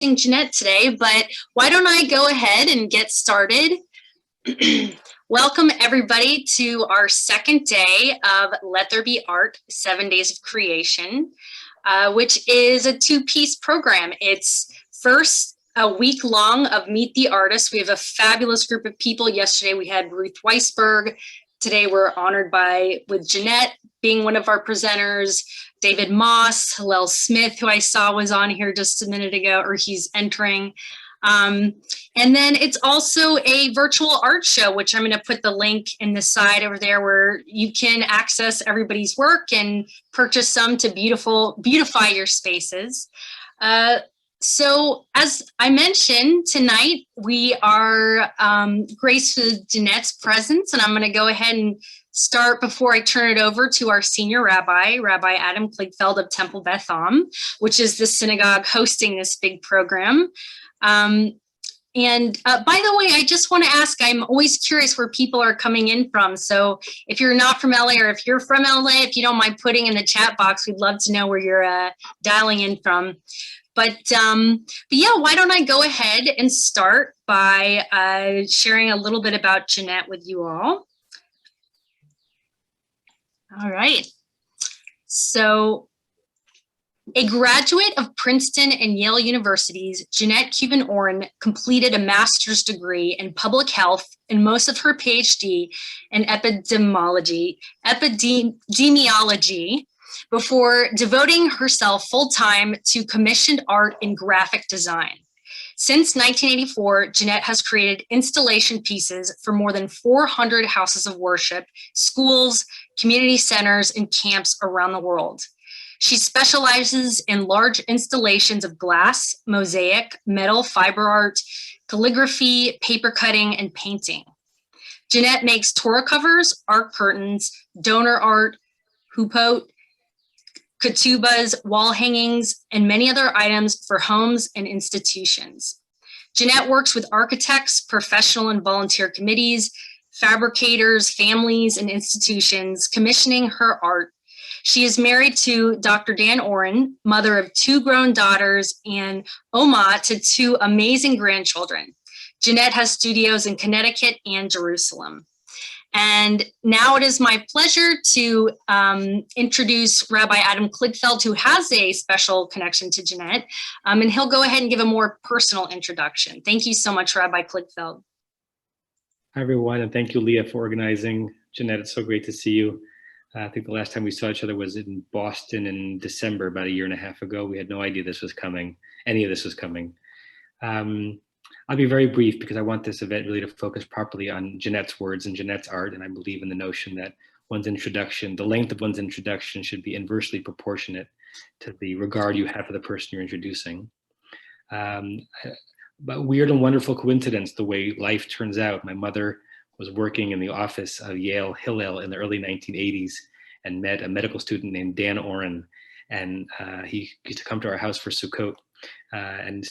Jeanette today, but why don't I go ahead and get started? Welcome everybody to our second day of Let There Be Art, 7 Days of Creation, which is a two-piece program. It's first a week long of Meet the Artist. We have a fabulous group of people. Yesterday we had Ruth Weisberg. Today we're honored with Jeanette being one of our presenters, David Moss, Hillel Smith, who I saw was on here just a minute ago, or he's entering. And then it's also a virtual art show, which I'm going to put the link in the side over there where you can access everybody's work and purchase some to beautify your spaces. So as I mentioned, tonight we are graced with Jeanette's presence, and I'm going to go ahead and start before I turn it over to our senior rabbi, Rabbi Adam Kligfeld of Temple Beth Am, which is the synagogue hosting this big program. By the way, I just want to ask, I'm always curious where people are coming in from. So if you're not from LA, or if you're from LA, if you don't mind putting in the chat box, we'd love to know where you're dialing in from. But yeah, why don't I go ahead and start by sharing a little bit about Jeanette with you all. All right. So a graduate of Princeton and Yale Universities, Jeanette Kuvin Oren completed a master's degree in public health and most of her PhD in epidemiology before devoting herself full-time to commissioned art and graphic design. Since 1984, Jeanette has created installation pieces for more than 400 houses of worship, schools, community centers, and camps around the world. She specializes in large installations of glass, mosaic, metal, fiber art, calligraphy, paper cutting, and painting. Jeanette makes Torah covers, Ark curtains, donor art, hupot, ketubas, wall hangings, and many other items for homes and institutions. Jeanette works with architects, professional and volunteer committees, fabricators, families, and institutions commissioning her art. She is married to Dr. Dan Oren, mother of 2 grown daughters, and Oma to 2 amazing grandchildren. Jeanette has studios in Connecticut and Jerusalem. And now it is my pleasure to introduce Rabbi Adam Klickfeldt, who has a special connection to Jeanette, and he'll go ahead and give a more personal introduction. Thank you so much, Rabbi Klickfeldt. Hi, everyone, and thank you, Leah, for organizing. Jeanette, it's so great to see you. I think the last time we saw each other was in Boston in December, about 1.5 years ago. We had no idea this was coming, any of this was coming. I'll be very brief because I want this event really to focus properly on Jeanette's words and Jeanette's art, and I believe in the notion that one's introduction, the length of one's introduction should be inversely proportionate to the regard you have for the person you're introducing. But weird and wonderful coincidence, the way life turns out. My mother was working in the office of Yale Hillel in the early 1980s and met a medical student named Dan Oren, and he used to come to our house for Sukkot, and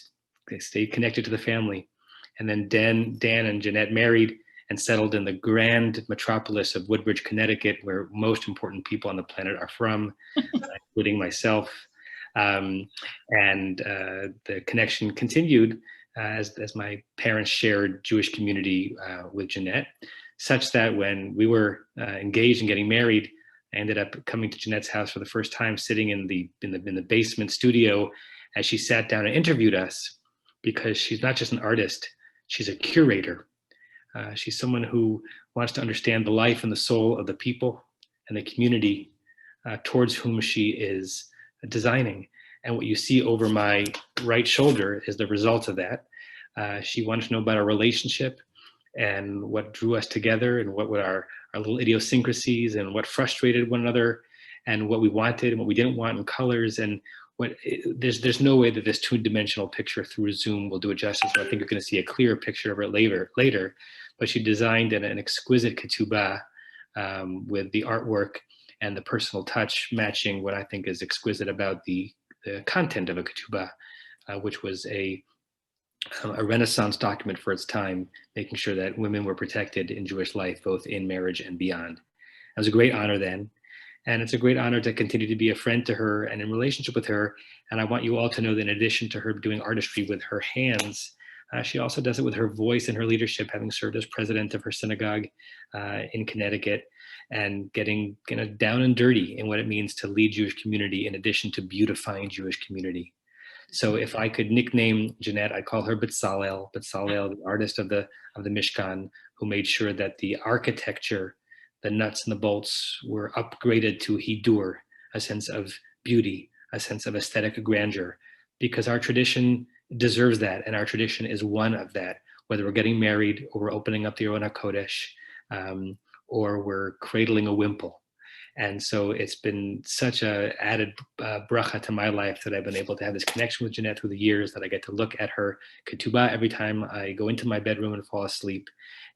they stayed connected to the family. And then Dan and Jeanette married and settled in the grand metropolis of Woodbridge, Connecticut, where most important people on the planet are from, including myself. The connection continued as my parents shared Jewish community with Jeanette, such that when we were engaged and getting married, I ended up coming to Jeanette's house for the first time, sitting in the basement studio as she sat down and interviewed us, because she's not just an artist, she's a curator. She's someone who wants to understand the life and the soul of the people and the community towards whom she is designing. And what you see over my right shoulder is the result of that. She wanted to know about our relationship and what drew us together, and what were our little idiosyncrasies, and what frustrated one another, and what we wanted and what we didn't want in colors. And there's no way that this 2-dimensional picture through Zoom will do it justice. So I think you're going to see a clearer picture of it later. But she designed an exquisite ketubah with the artwork and the personal touch matching what I think is exquisite about the content of a ketubah, which was a Renaissance document for its time, making sure that women were protected in Jewish life, both in marriage and beyond. It was a great honor then. And it's a great honor to continue to be a friend to her and in relationship with her. And I want you all to know that in addition to her doing artistry with her hands, she also does it with her voice and her leadership, having served as president of her synagogue in Connecticut, and getting down and dirty in what it means to lead Jewish community in addition to beautifying Jewish community. So if I could nickname Jeanette, I'd call her Betzalel, the artist of the Mishkan, who made sure that the architecture, the nuts and the bolts, were upgraded to hidur, a sense of beauty, a sense of aesthetic grandeur, because our tradition deserves that, and our tradition is one of that, whether we're getting married or we're opening up the Aron HaKodesh, or we're cradling a wimple. And so it's been such a added bracha to my life that I've been able to have this connection with Jeanette through the years, that I get to look at her ketubah every time I go into my bedroom and fall asleep.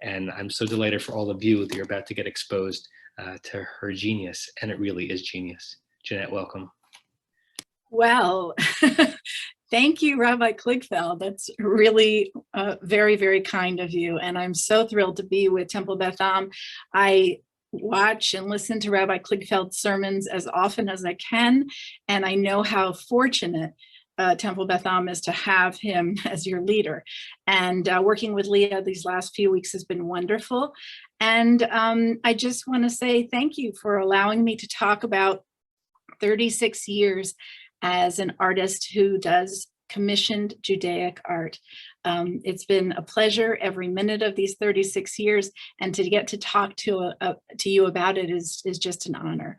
And I'm so delighted for all of you that you're about to get exposed to her genius. And it really is genius. Jeanette, welcome. Well, thank you, Rabbi Kligfeld. That's really very, very kind of you. And I'm so thrilled to be with Temple Beth Am. I watch and listen to Rabbi Kligfeld's sermons as often as I can. And I know how fortunate Temple Beth Am is to have him as your leader. And working with Leah these last few weeks has been wonderful. And I just want to say thank you for allowing me to talk about 36 years as an artist who does commissioned Judaic art. It's been a pleasure every minute of these 36 years, and to get to talk to you about it is just an honor.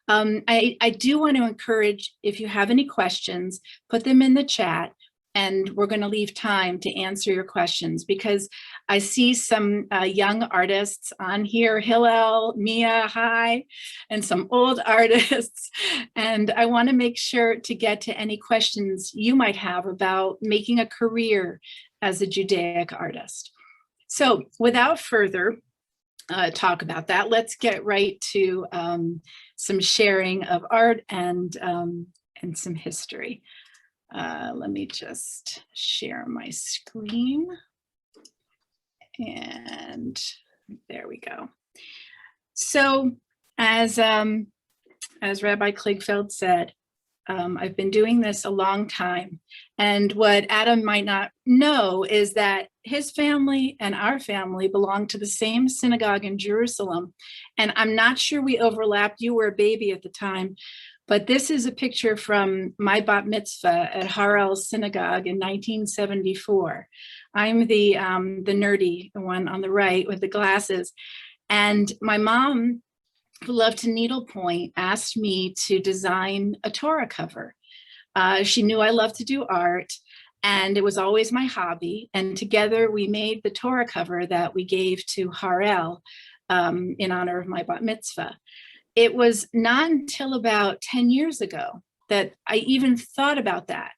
I do want to encourage, if you have any questions, put them in the chat, and we're going to leave time to answer your questions, because I see some young artists on here, Hillel, Mia, hi, and some old artists. And I want to make sure to get to any questions you might have about making a career as a Judaic artist. So without further talk about that, let's get right to some sharing of art and some history. Let me just share my screen, and there we go. So as Rabbi Klickfeldt said, I've been doing this a long time, and what Adam might not know is that his family and our family belong to the same synagogue in Jerusalem, and I'm not sure we overlapped. You were a baby at the time. But this is a picture from my bat mitzvah at Harel Synagogue in 1974. I'm the nerdy one on the right with the glasses. And my mom, who loved to needlepoint, asked me to design a Torah cover. She knew I loved to do art, and it was always my hobby. And together we made the Torah cover that we gave to Harel in honor of my bat mitzvah. It was not until about 10 years ago that I even thought about that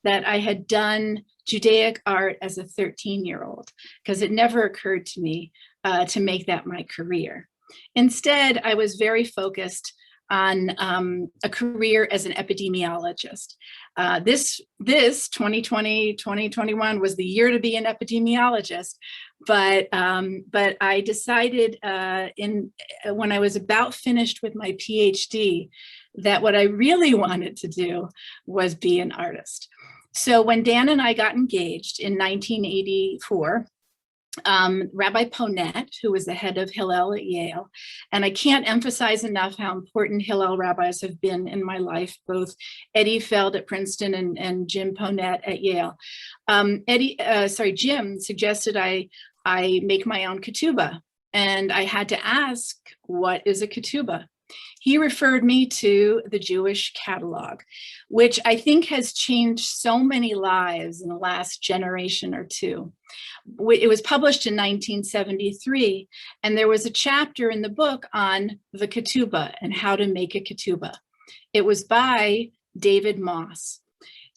I had done Judaic art as a 13-year-old, because it never occurred to me to make that my career. Instead, I was very focused on a career as an epidemiologist. This 2020, 2021 was the year to be an epidemiologist. But I decided when I was about finished with my PhD that what I really wanted to do was be an artist. So when Dan and I got engaged in 1984, Rabbi Ponet, who was the head of Hillel at Yale, and I can't emphasize enough how important Hillel rabbis have been in my life, both Eddie Feld at Princeton and Jim Ponet at Yale. Jim suggested I make my own ketubah, and I had to ask, what is a ketubah? He referred me to the Jewish catalog, which I think has changed so many lives in the last generation or two. It was published in 1973, and there was a chapter in the book on the ketubah and how to make a ketubah. It was by David Moss.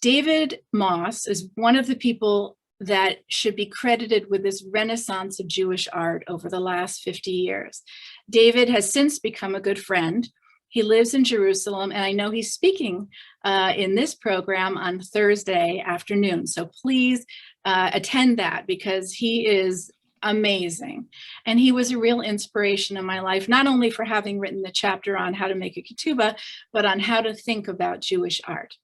David Moss is one of the people that should be credited with this renaissance of Jewish art over the last 50 years. David has since become a good friend. He lives in Jerusalem, and I know he's speaking in this program on Thursday afternoon. So please attend that, because he is amazing. And he was a real inspiration in my life, not only for having written the chapter on how to make a ketubah, but on how to think about Jewish art.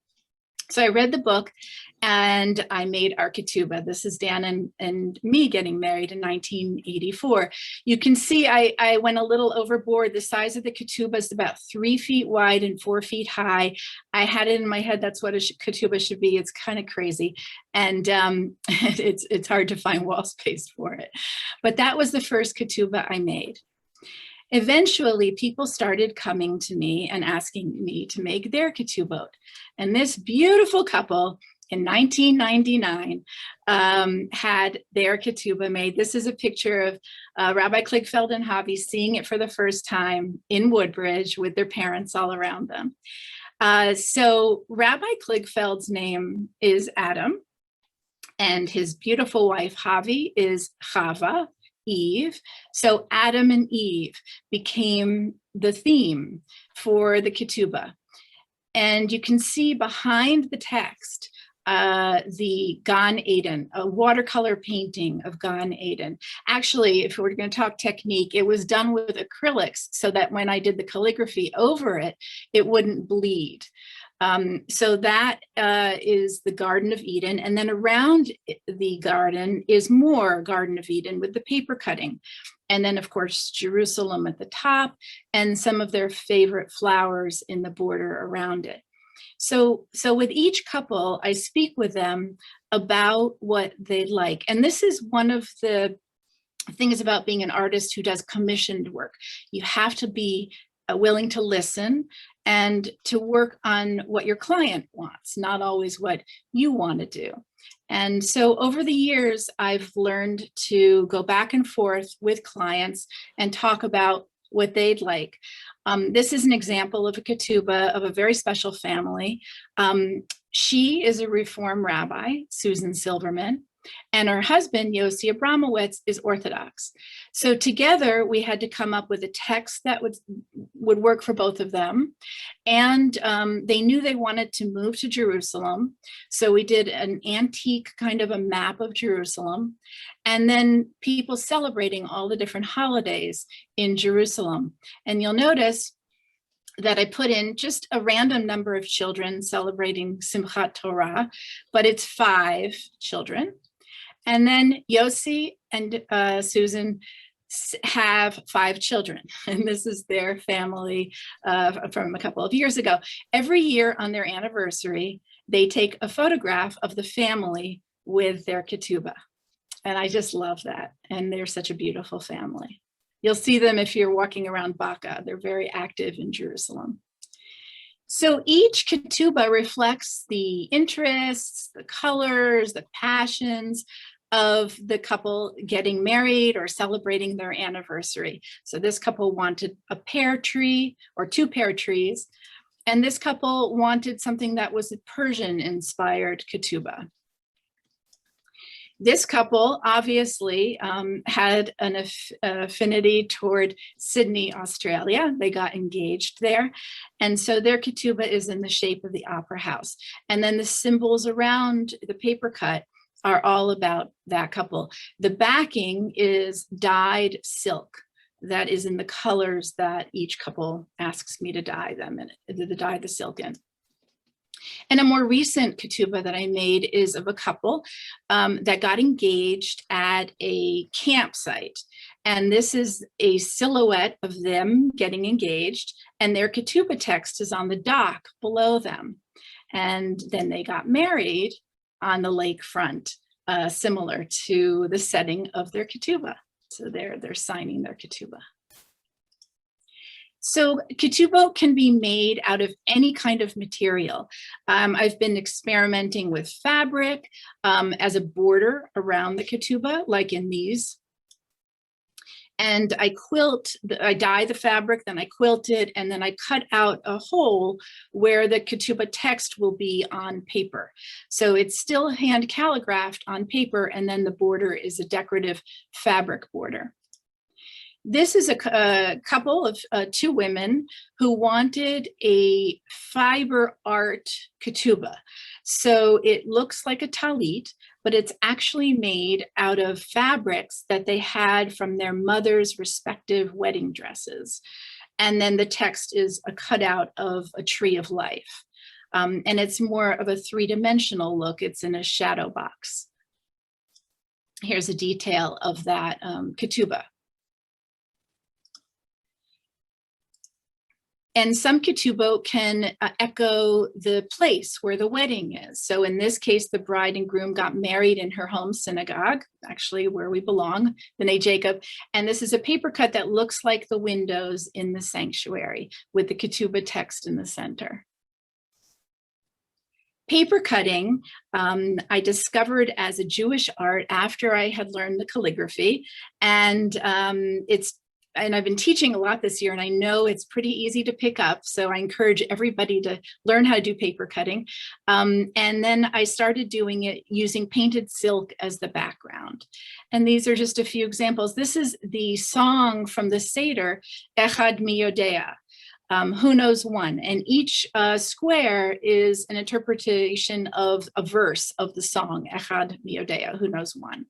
So I read the book and I made our ketubah. This is Dan and me getting married in 1984. You can see I went a little overboard. The size of the ketubah is about 3 feet wide and 4 feet high. I had it in my head, that's what a ketubah should be. It's kind of crazy. And it's hard to find wall space for it. But that was the first ketubah I made. Eventually, people started coming to me and asking me to make their ketubot. And this beautiful couple in 1999 had their ketubah made. This is a picture of Rabbi Klickfeld and Javi seeing it for the first time in Woodbridge with their parents all around them. So Rabbi Klickfeld's name is Adam, and his beautiful wife, Javi, is Chava, Eve. So Adam and Eve became the theme for the ketubah. And you can see behind the text, the Gan Eden, a watercolor painting of Gan Eden. Actually, if we're going to talk technique, it was done with acrylics so that when I did the calligraphy over it, it wouldn't bleed. So that is the Garden of Eden. And then around the garden is more Garden of Eden with the paper cutting. And then, of course, Jerusalem at the top and some of their favorite flowers in the border around it. So with each couple, I speak with them about what they like. And this is one of the things about being an artist who does commissioned work. You have to be willing to listen and to work on what your client wants, not always what you want to do. And so over the years, I've learned to go back and forth with clients and talk about what they'd like. This is an example of a ketubah of a very special family. She is a Reform rabbi, Susan Silverman, and her husband, Yossi Abramowitz, is Orthodox. So together we had to come up with a text that would work for both of them. And they knew they wanted to move to Jerusalem. So we did an antique kind of a map of Jerusalem. And then people celebrating all the different holidays in Jerusalem. And you'll notice that I put in just a random number of children celebrating Simchat Torah, but it's 5 children. And then Yossi and Susan have 5 children, and this is their family from a couple of years ago. Every year on their anniversary, they take a photograph of the family with their ketubah. And I just love that. And they're such a beautiful family. You'll see them if you're walking around Baca. They're very active in Jerusalem. So each ketubah reflects the interests, the colors, the passions of the couple getting married or celebrating their anniversary. So this couple wanted a pear tree or 2 pear trees, and this couple wanted something that was a Persian-inspired ketubah. This couple obviously had an affinity toward Sydney, Australia. They got engaged there. And so their ketubah is in the shape of the Opera House. And then the symbols around the paper cut are all about that couple. The backing is dyed silk that is in the colors that each couple asks me to dye them in, to dye the silk in. And a more recent ketubah that I made is of a couple that got engaged at a campsite. And this is a silhouette of them getting engaged, and their ketubah text is on the dock below them. And then they got married on the lakefront, similar to the setting of their ketubah. So they're signing their ketubah. So ketubah can be made out of any kind of material. I've been experimenting with fabric as a border around the ketubah, like in these. And I dye the fabric, then I quilt it, and then I cut out a hole where the ketubah text will be on paper. So it's still hand calligraphed on paper, and then the border is a decorative fabric border. This is a couple of 2 women who wanted a fiber art ketubah. So it looks like a talit, but it's actually made out of fabrics that they had from their mother's respective wedding dresses. And then the text is a cutout of a tree of life. And it's more of a three-dimensional look. It's in a shadow box. Here's a detail of that ketubah. And some ketubot can echo the place where the wedding is. So in this case, the bride and groom got married in her home synagogue, actually where we belong, B'nai Jacob. And this is a paper cut that looks like the windows in the sanctuary with the ketubah text in the center. Paper cutting, I discovered as a Jewish art after I had learned the calligraphy. And I've been teaching a lot this year, and I know it's pretty easy to pick up. So I encourage everybody to learn how to do paper cutting. And then I started doing it using painted silk as the background. And these are just a few examples. This is the song from the Seder, Echad Miyodea. Who knows one? And each square is an interpretation of a verse of the song, Echad Miyodea, who knows one.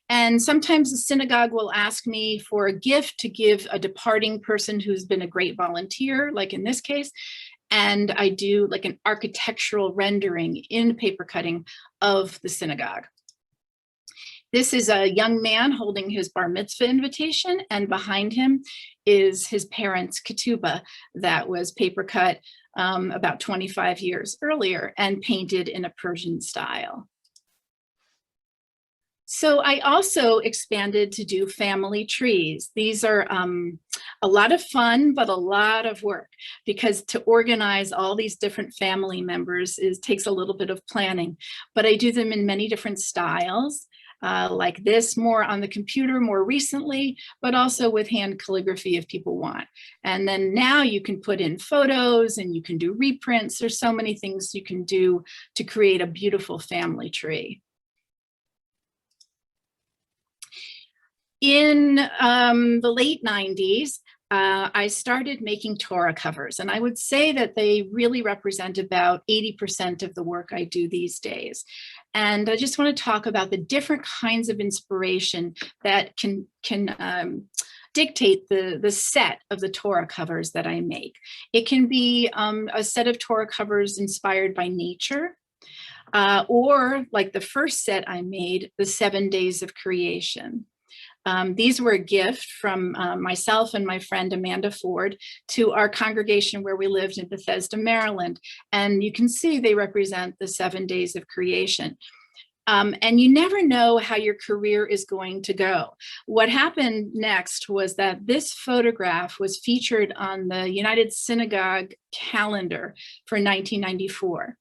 And sometimes the synagogue will ask me for a gift to give a departing person who's been a great volunteer, like in this case. And I do like an architectural rendering in paper cutting of the synagogue. This is a young man holding his bar mitzvah invitation, and behind him is his parents' ketubah that was paper cut about 25 years earlier and painted in a Persian style. So I also expanded to do family trees. These are a lot of fun, but a lot of work, because to organize all these different family members takes a little bit of planning, but I do them in many different styles. Like this, more on the computer more recently, but also with hand calligraphy if people want. And then now you can put in photos and you can do reprints. There's so many things you can do to create a beautiful family tree. In the late 90s, I started making Torah covers, and I would say that they really represent about 80% of the work I do these days. And I just want to talk about the different kinds of inspiration that can dictate the set of the Torah covers that I make. It can be a set of Torah covers inspired by nature, or like the first set I made, the 7 days of creation. These were a gift from myself and my friend Amanda Ford to our congregation where we lived in Bethesda, Maryland. And you can see they represent the 7 days of creation. And you never know how your career is going to go. What happened next was that this photograph was featured on the United Synagogue calendar for 1994.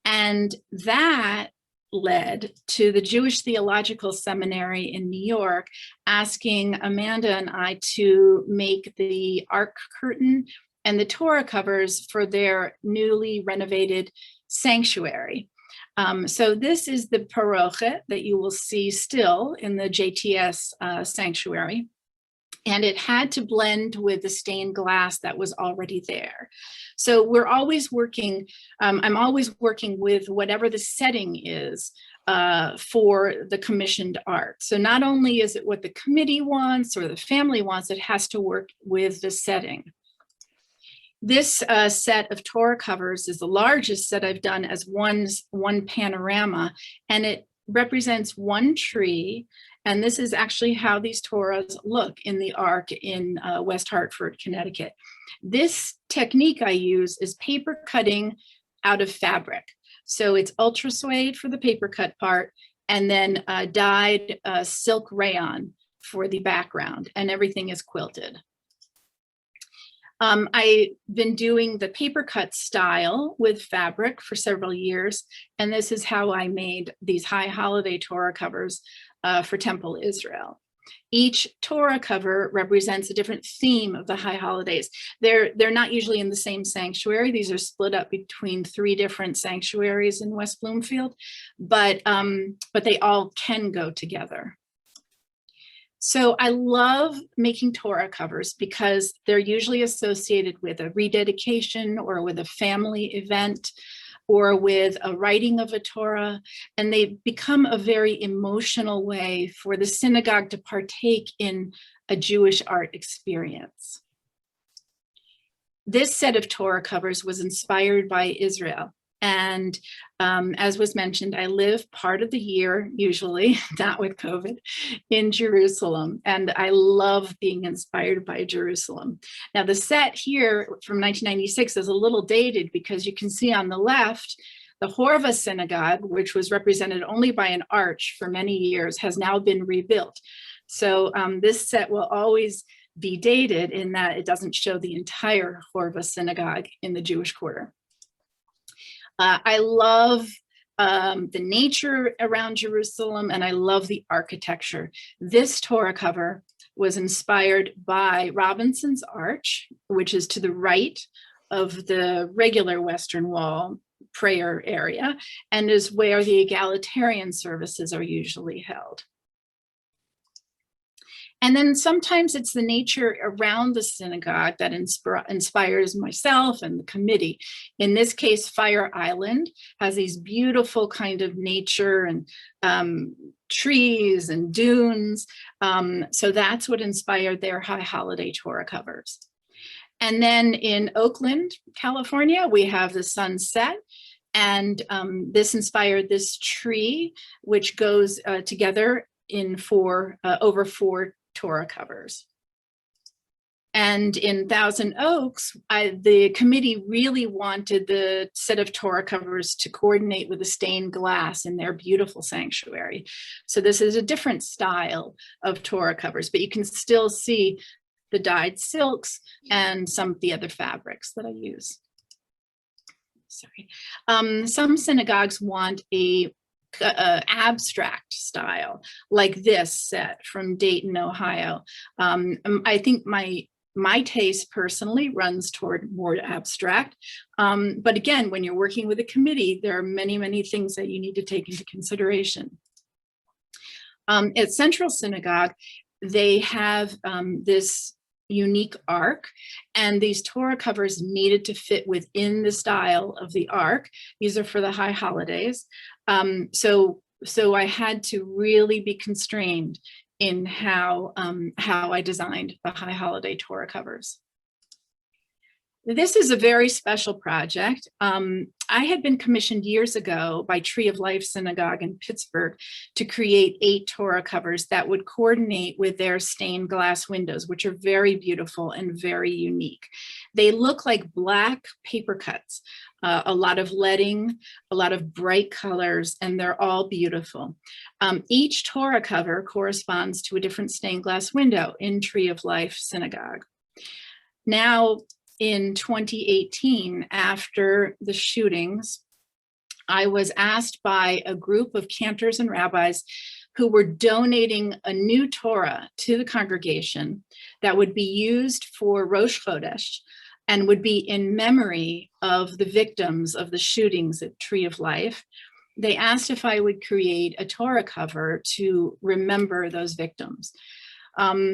And that led to the Jewish Theological Seminary in New York asking Amanda and I to make the Ark curtain and the Torah covers for their newly renovated sanctuary. So this is the parochet that you will see still in the JTS sanctuary. And it had to blend with the stained glass that was already there. So we're always working, I'm always working with whatever the setting is for the commissioned art. So not only is it what the committee wants or the family wants, it has to work with the setting. This set of Torah covers is the largest set I've done as one panorama, and it represents one tree. And this is actually how these Torahs look in the Ark in West Hartford, Connecticut. This technique I use is paper cutting out of fabric. So it's ultra suede for the paper cut part, and then dyed silk rayon for the background, and everything is quilted. I've been doing the paper cut style with fabric for several years, and this is how I made these high holiday Torah covers for Temple Israel. Each Torah cover represents a different theme of the high holidays. They're not usually in the same sanctuary. These are split up between 3 different sanctuaries in West Bloomfield, but they all can go together. So I love making Torah covers because they're usually associated with a rededication or with a family event. or with a writing of a Torah, and they become a very emotional way for the synagogue to partake in a Jewish art experience. This set of Torah covers was inspired by Israel. And as was mentioned, I live part of the year, usually, not with COVID, in Jerusalem. And I love being inspired by Jerusalem. Now, the set here from 1996 is a little dated because you can see on the left, the Horva Synagogue, which was represented only by an arch for many years, has now been rebuilt. So this set will always be dated in that it doesn't show the entire Horva Synagogue in the Jewish quarter. I love the nature around Jerusalem, and I love the architecture. This Torah cover was inspired by Robinson's Arch, which is to the right of the regular Western Wall prayer area, and is where the egalitarian services are usually held. And then sometimes it's the nature around the synagogue that inspires myself and the committee. In this case, Fire Island has these beautiful kind of nature and trees and dunes. So that's what inspired their high holiday Torah covers. And then in Oakland, California, we have the sunset. And this inspired this tree, which goes together in over four Torah covers. And in Thousand Oaks, the committee really wanted the set of Torah covers to coordinate with the stained glass in their beautiful sanctuary. So this is a different style of Torah covers, but you can still see the dyed silks and some of the other fabrics that I use. Sorry. Some synagogues want a abstract style, like this set from Dayton, Ohio. I think my taste personally runs toward more abstract. But again, when you're working with a committee, there are many, many things that you need to take into consideration. At Central Synagogue, they have this unique ark, and these Torah covers needed to fit within the style of the ark. These are for the high holidays. So I had to really be constrained in how I designed the high holiday Torah covers. This is a very special project. I had been commissioned years ago by Tree of Life Synagogue in Pittsburgh to create 8 Torah covers that would coordinate with their stained glass windows, which are very beautiful and very unique. They look like black paper cuts, a lot of leading, a lot of bright colors, and they're all beautiful. Each Torah cover corresponds to a different stained glass window in Tree of Life Synagogue. Now, in 2018, after the shootings, I was asked by a group of cantors and rabbis who were donating a new Torah to the congregation that would be used for Rosh Chodesh and would be in memory of the victims of the shootings at Tree of Life. They asked if I would create a Torah cover to remember those victims.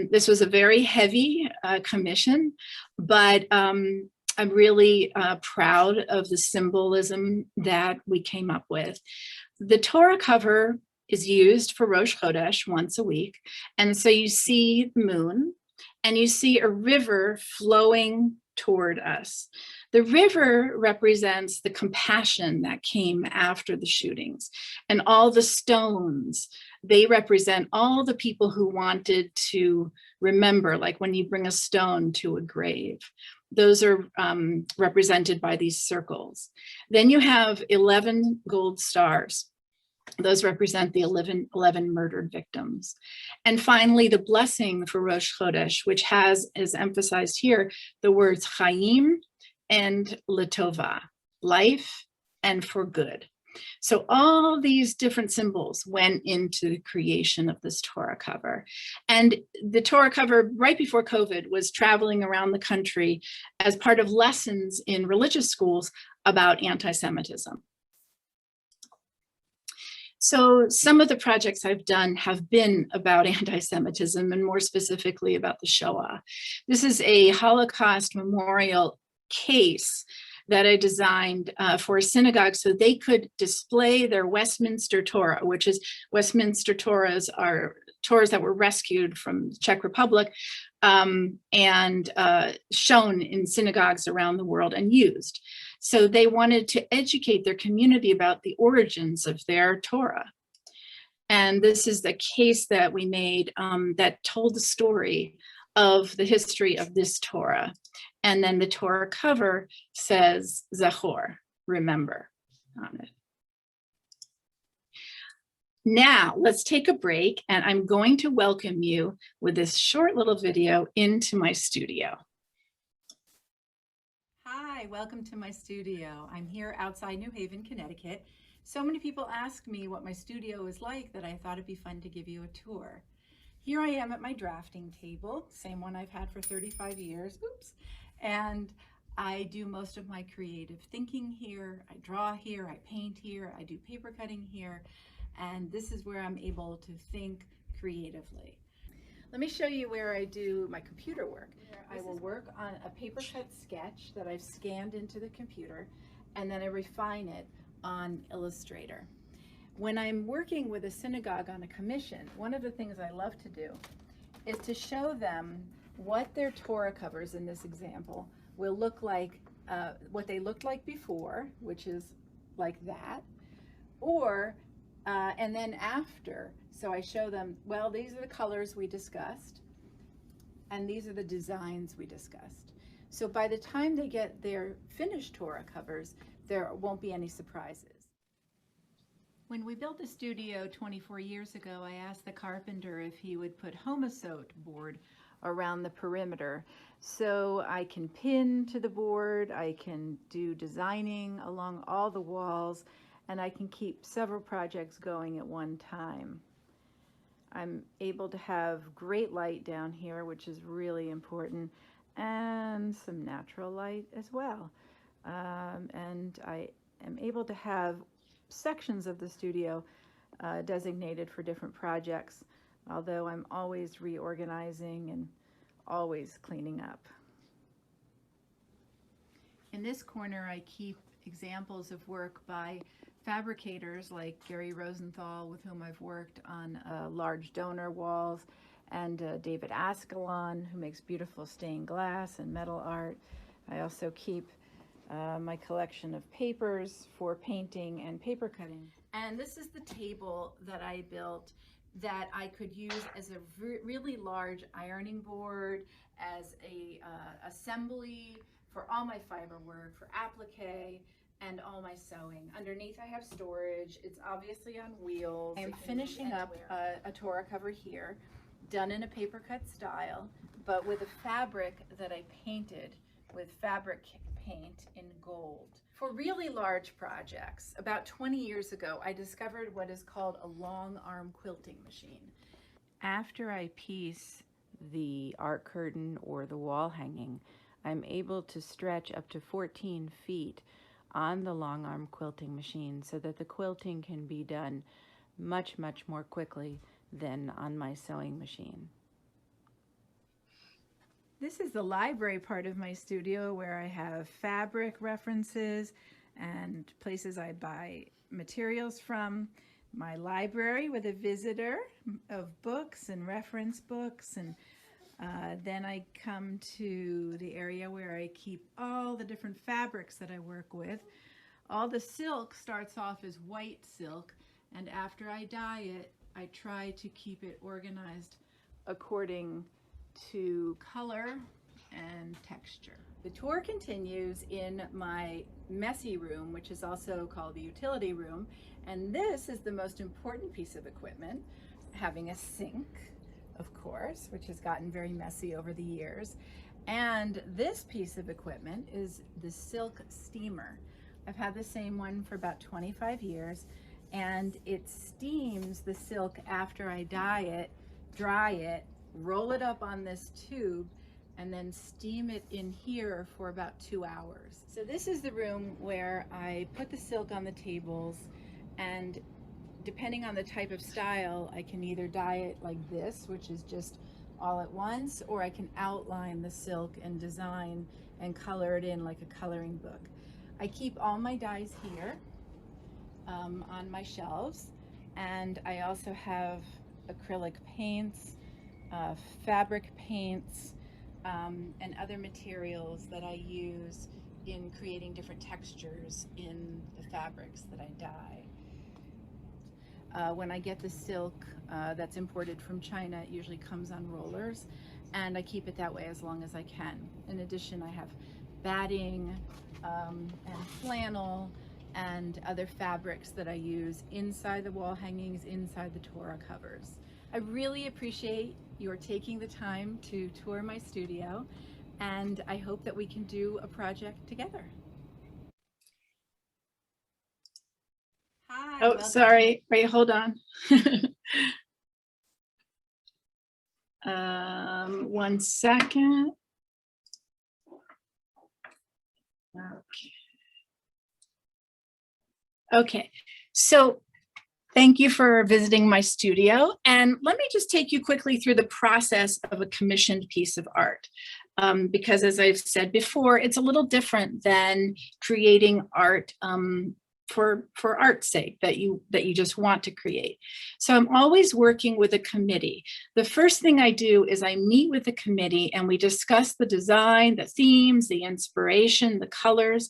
This was a very heavy commission, but I'm really proud of the symbolism that we came up with. The Torah cover is used for Rosh Chodesh once a week. And so you see the moon and you see a river flowing toward us. The river represents the compassion that came after the shootings, and all the stones, they represent all the people who wanted to remember, like when you bring a stone to a grave. Those are represented by these circles. Then you have 11 gold stars. Those represent the 11 murdered victims. And finally, the blessing for Rosh Chodesh, which has, as emphasized here, the words Chaim and L'Tova, life and for good. So all these different symbols went into the creation of this Torah cover. And the Torah cover right before COVID was traveling around the country as part of lessons in religious schools about anti-Semitism. So some of the projects I've done have been about anti-Semitism, and more specifically about the Shoah. This is a Holocaust memorial case that I designed for a synagogue so they could display their Westminster Torah, which is Westminster Torahs are Torahs that were rescued from the Czech Republic and shown in synagogues around the world and used. So they wanted to educate their community about the origins of their Torah. And this is the case that we made that told the story of the history of this Torah. And then the Torah cover says Zachor, remember, on it. Now let's take a break, and I'm going to welcome you with this short little video into my studio. Hi, welcome to my studio. I'm here outside New Haven, Connecticut. So many people ask me what my studio is like that I thought it'd be fun to give you a tour. Here I am at my drafting table, same one I've had for 35 years, oops. And I do most of my creative thinking here. I draw here, I paint here, I do paper cutting here. And this is where I'm able to think creatively. Let me show you where I do my computer work. I will work on a paper cut sketch that I've scanned into the computer, and then I refine it on Illustrator. When I'm working with a synagogue on a commission, one of the things I love to do is to show them what their Torah covers in this example will look like, what they looked like before, which is like that, or and then after. So I show them, well, these are the colors we discussed, and these are the designs we discussed. So by the time they get their finished Torah covers, there won't be any surprises. When we built the studio 24 years ago, I asked the carpenter if he would put homosote board around the perimeter so I can pin to the board, I can do designing along all the walls, and I can keep several projects going at one time. I'm able to have great light down here, which is really important, and some natural light as well. And I am able to have sections of the studio designated for different projects, although I'm always reorganizing and always cleaning up. In this corner, I keep examples of work by fabricators like Gary Rosenthal, with whom I've worked on large donor walls, and David Ascalon, who makes beautiful stained glass and metal art. I also keep my collection of papers for painting and paper cutting. And this is the table that I built that I could use as a really large ironing board, as a assembly for all my fiber work, for applique, and all my sewing. Underneath I have storage. It's obviously on wheels. I'm finishing up a Torah cover here, done in a paper cut style, but with a fabric that I painted with fabric paint in gold. For really large projects, about 20 years ago, I discovered what is called a long arm quilting machine. After I piece the art curtain or the wall hanging, I'm able to stretch up to 14 feet on the long arm quilting machine so that the quilting can be done much, much more quickly than on my sewing machine. This is the library part of my studio where I have fabric references and places I buy materials from. My library with a visitor of books and reference books, and then I come to the area where I keep all the different fabrics that I work with. All the silk starts off as white silk, and after I dye it, I try to keep it organized according to color and texture. The tour continues in my messy room, which is also called the utility room, and this is the most important piece of equipment, having a sink, of course, which has gotten very messy over the years. And this piece of equipment is the silk steamer. I've had the same one for about 25 years, and it steams the silk after I dye it, dry it, roll it up on this tube, and then steam it in here for about 2 hours. So this is the room where I put the silk on the tables, and depending on the type of style, I can either dye it like this, which is just all at once, or I can outline the silk and design and color it in like a coloring book. I keep all my dyes here on my shelves, and I also have acrylic paints, fabric paints, and other materials that I use in creating different textures in the fabrics that I dye. When I get the silk that's imported from China, it usually comes on rollers, and I keep it that way as long as I can. In addition, I have batting and flannel and other fabrics that I use inside the wall hangings, inside the Torah covers. I really appreciate your taking the time to tour my studio, and I hope that we can do a project together. Hi. Oh, sorry. Wait, hold on. 1 second. Okay, so thank you for visiting my studio. And let me just take you quickly through the process of a commissioned piece of art. Because as I've said before, it's a little different than creating art for art's sake that you just want to create. So I'm always working with a committee. The first thing I do is I meet with the committee and we discuss the design, the themes, the inspiration, the colors.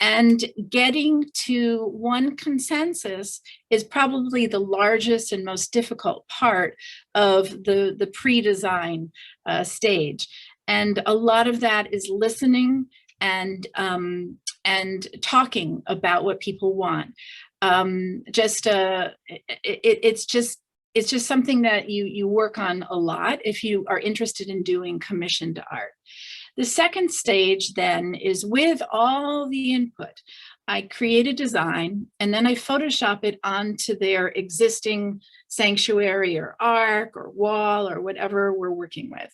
And getting to one consensus is probably the largest and most difficult part of the pre-design stage. And a lot of that is listening and talking about what people want. It's just something that you work on a lot if you are interested in doing commissioned art. The second stage then is with all the input. I create a design and then I Photoshop it onto their existing sanctuary or ark or wall or whatever we're working with.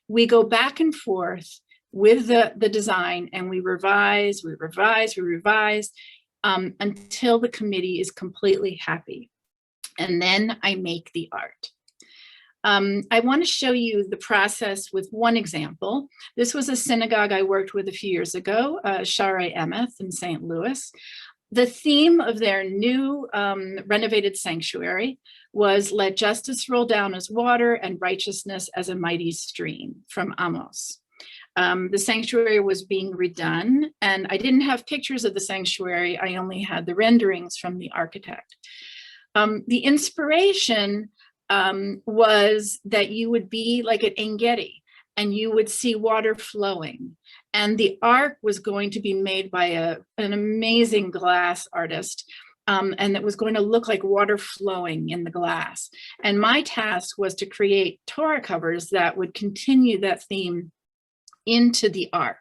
We go back and forth with the design and we revise until the committee is completely happy. And then I make the art. I want to show you the process with one example. This was a synagogue I worked with a few years ago, Shaarei Emeth in St. Louis. The theme of their new renovated sanctuary was "Let justice roll down as water and righteousness as a mighty stream" from Amos. The sanctuary was being redone, and I didn't have pictures of the sanctuary. I only had the renderings from the architect. The inspiration was that you would be like at Ein Gedi and you would see water flowing. And the ark was going to be made by an amazing glass artist. And it was going to look like water flowing in the glass. And my task was to create Torah covers that would continue that theme into the ark.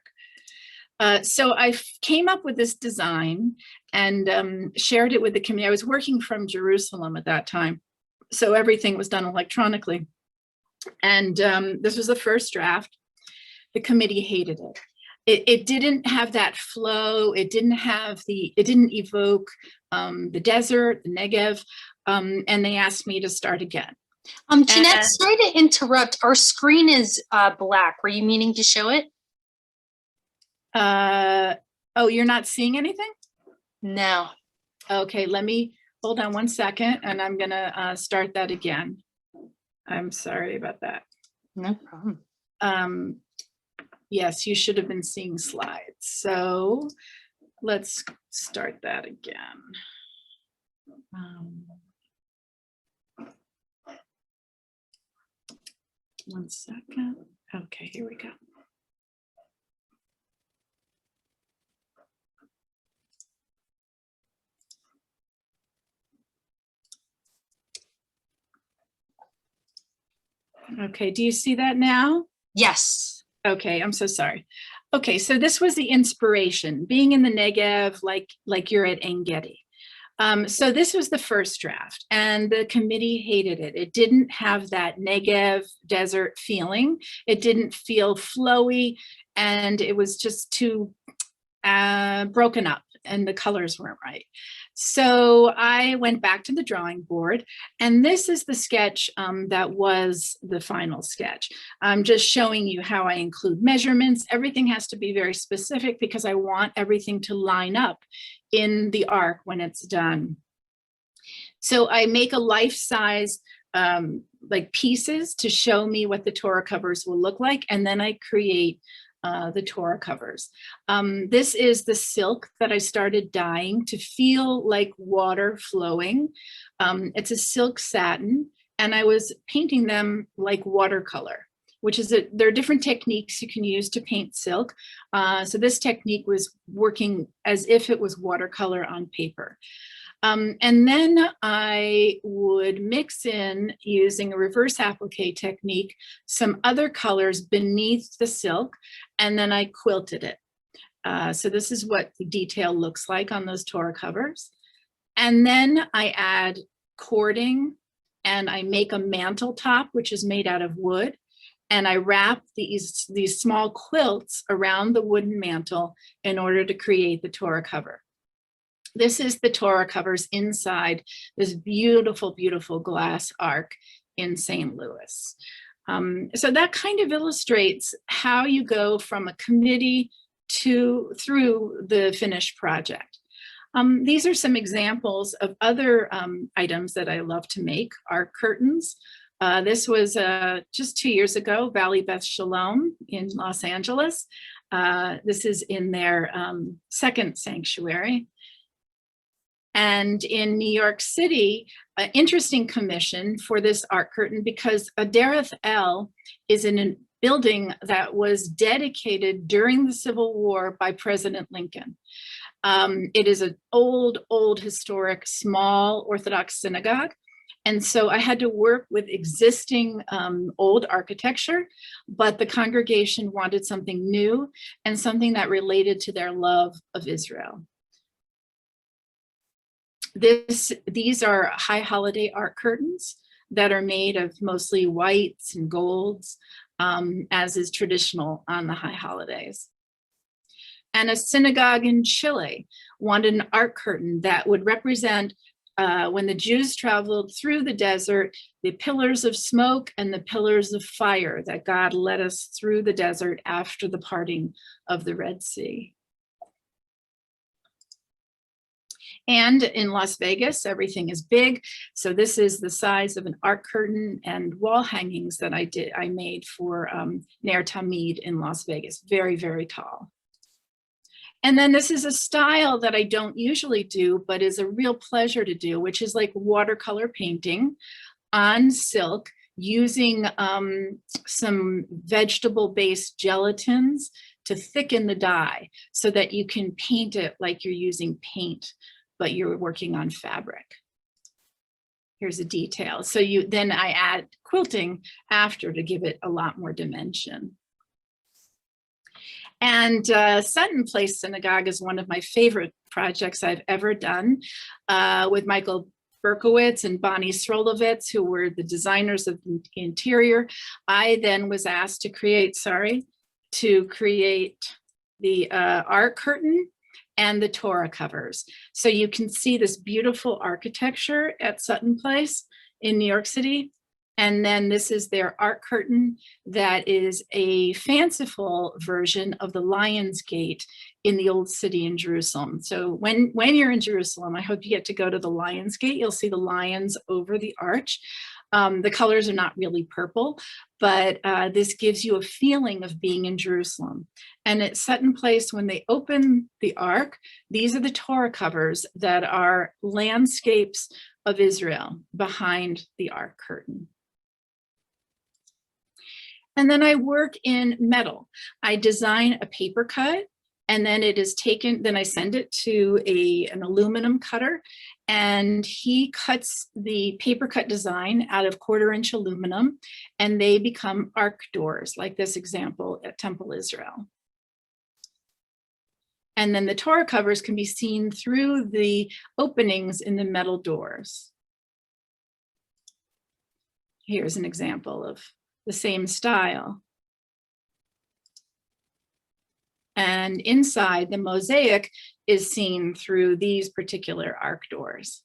So I came up with this design and shared it with the committee. I was working from Jerusalem at that time, so everything was done electronically. And this was the first draft. The committee hated it. It didn't have that flow. It didn't evoke the desert, the Negev, and they asked me to start again. Jeanette, sorry to interrupt. Our screen is black. Were you meaning to show it? Oh, you're not seeing anything? No. Okay, hold on 1 second, and I'm gonna start that again. I'm sorry about that. No problem. Yes, you should have been seeing slides. So let's start that again. 1 second. Okay, here we go. Okay, do you see that now? Yes. Okay, I'm so sorry. Okay, so this was the inspiration, being in the Negev, like you're at Ein Gedi. So this was the first draft, and the committee hated it. It didn't have that Negev desert feeling. It didn't feel flowy, and it was just too broken up, and the colors weren't right. So I went back to the drawing board, and this is the sketch that was the final sketch. I'm just showing you how I include measurements. Everything has to be very specific because I want everything to line up in the ark when it's done. So I make a life-size like pieces to show me what the Torah covers will look like, and then I create the Torah covers. This is the silk that I started dyeing to feel like water flowing. It's a silk satin, and I was painting them like watercolor, which is there are different techniques you can use to paint silk. So this technique was working as if it was watercolor on paper. And then I would mix in, using a reverse applique technique, some other colors beneath the silk, and then I quilted it. So this is what the detail looks like on those Torah covers. And then I add cording, and I make a mantle top, which is made out of wood. And I wrap these small quilts around the wooden mantle in order to create the Torah cover. This is the Torah covers inside this beautiful, beautiful glass ark in St. Louis. So that kind of illustrates how you go from a committee through the finished project. These are some examples of other items that I love to make. Ark curtains. This was just 2 years ago, Valley Beth Shalom in Los Angeles. This is in their second sanctuary. And in New York City, an interesting commission for this ark curtain, because Adereth El is in a building that was dedicated during the Civil War by President Lincoln. It is an old historic, small Orthodox synagogue. And so I had to work with existing old architecture, but the congregation wanted something new and something that related to their love of Israel. These are high holiday ark curtains that are made of mostly whites and golds, as is traditional on the high holidays. And a synagogue in Chile wanted an ark curtain that would represent when the Jews traveled through the desert, the pillars of smoke and the pillars of fire that God led us through the desert after the parting of the Red Sea. And in Las Vegas, everything is big. So this is the size of an ark curtain and wall hangings that I made for Ner Tamid in Las Vegas. Very, very tall. And then this is a style that I don't usually do, but is a real pleasure to do, which is like watercolor painting on silk using some vegetable-based gelatins to thicken the dye so that you can paint it like you're using paint, but you're working on fabric. Here's a detail. So then I add quilting after to give it a lot more dimension. And Sutton Place Synagogue is one of my favorite projects I've ever done with Michael Berkowitz and Bonnie Srolovitz, who were the designers of the interior. I then was asked to create the ark curtain and the Torah covers. So you can see this beautiful architecture at Sutton Place in New York City. And then this is their ark curtain that is a fanciful version of the Lion's Gate in the Old City in Jerusalem. So when you're in Jerusalem, I hope you get to go to the Lion's Gate. You'll see the lions over the arch. The colors are not really purple, but this gives you a feeling of being in Jerusalem. And at Sutton Place, when they open the ark, these are the Torah covers that are landscapes of Israel behind the ark curtain. And then I work in metal. I design a paper cut, and then it is taken, then I send it to an aluminum cutter, and he cuts the paper cut design out of 1/4-inch aluminum, and they become Ark Doors, like this example at Temple Israel. And then the Torah covers can be seen through the openings in the metal doors. Here's an example of the same style. And and inside the mosaic is seen through these particular ark doors.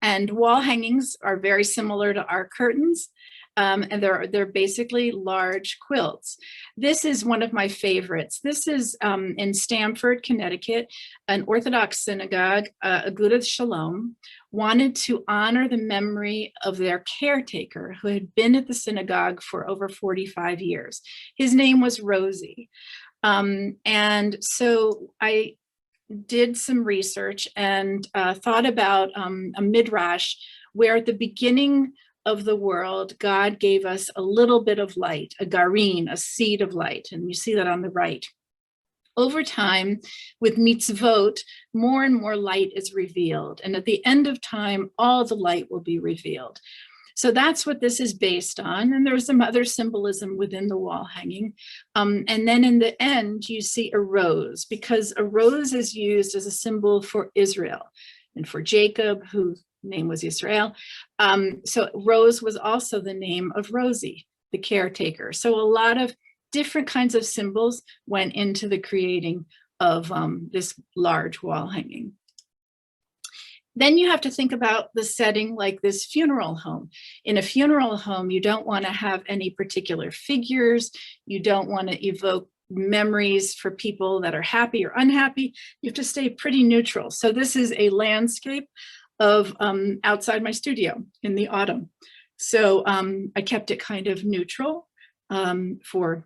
And wall hangings are very similar to ark curtains. And they're basically large quilts. This is one of my favorites. This is in Stamford, Connecticut. An Orthodox synagogue, Agudath Shalom, wanted to honor the memory of their caretaker who had been at the synagogue for over 45 years. His name was Rosie. And so I did some research and thought about a midrash where at the beginning of the world, God gave us a little bit of light, a garin, a seed of light, and you see that on the right. Over time, with mitzvot, more and more light is revealed, and at the end of time, all the light will be revealed. So that's what this is based on, and there's some other symbolism within the wall hanging. And then in the end, you see a rose, because a rose is used as a symbol for Israel and for Jacob, whose name was Israel. So Rose was also the name of Rosie, the caretaker. So a lot of different kinds of symbols went into the creating of this large wall hanging. Then you have to think about the setting like this funeral home. In a funeral home, you don't want to have any particular figures. You don't want to evoke memories for people that are happy or unhappy. You have to stay pretty neutral. So this is a landscape of outside my studio in the autumn. So I kept it kind of neutral for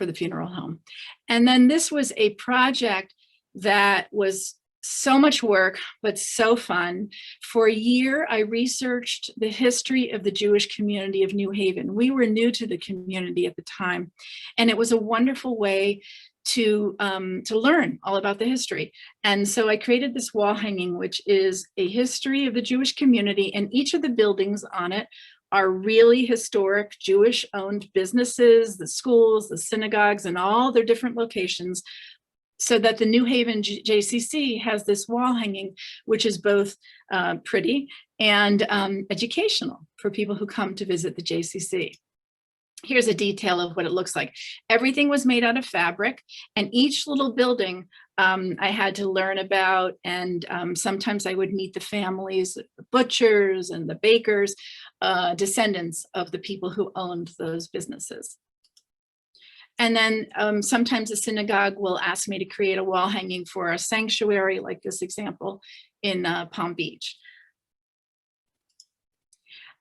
the funeral home. And then this was a project that was so much work, but so fun. For a year, I researched the history of the Jewish community of New Haven. We were new to the community at the time, and it was a wonderful way to learn all about the history. And so I created this wall hanging, which is a history of the Jewish community, and each of the buildings on it are really historic Jewish-owned businesses, the schools, the synagogues, and all their different locations, so that the New Haven JCC has this wall hanging, which is both pretty and educational for people who come to visit the JCC. Here's a detail of what it looks like. Everything was made out of fabric, and each little building I had to learn about, and sometimes I would meet the families, the butchers and the bakers, descendants of the people who owned those businesses. And then sometimes a synagogue will ask me to create a wall hanging for a sanctuary, like this example in Palm Beach.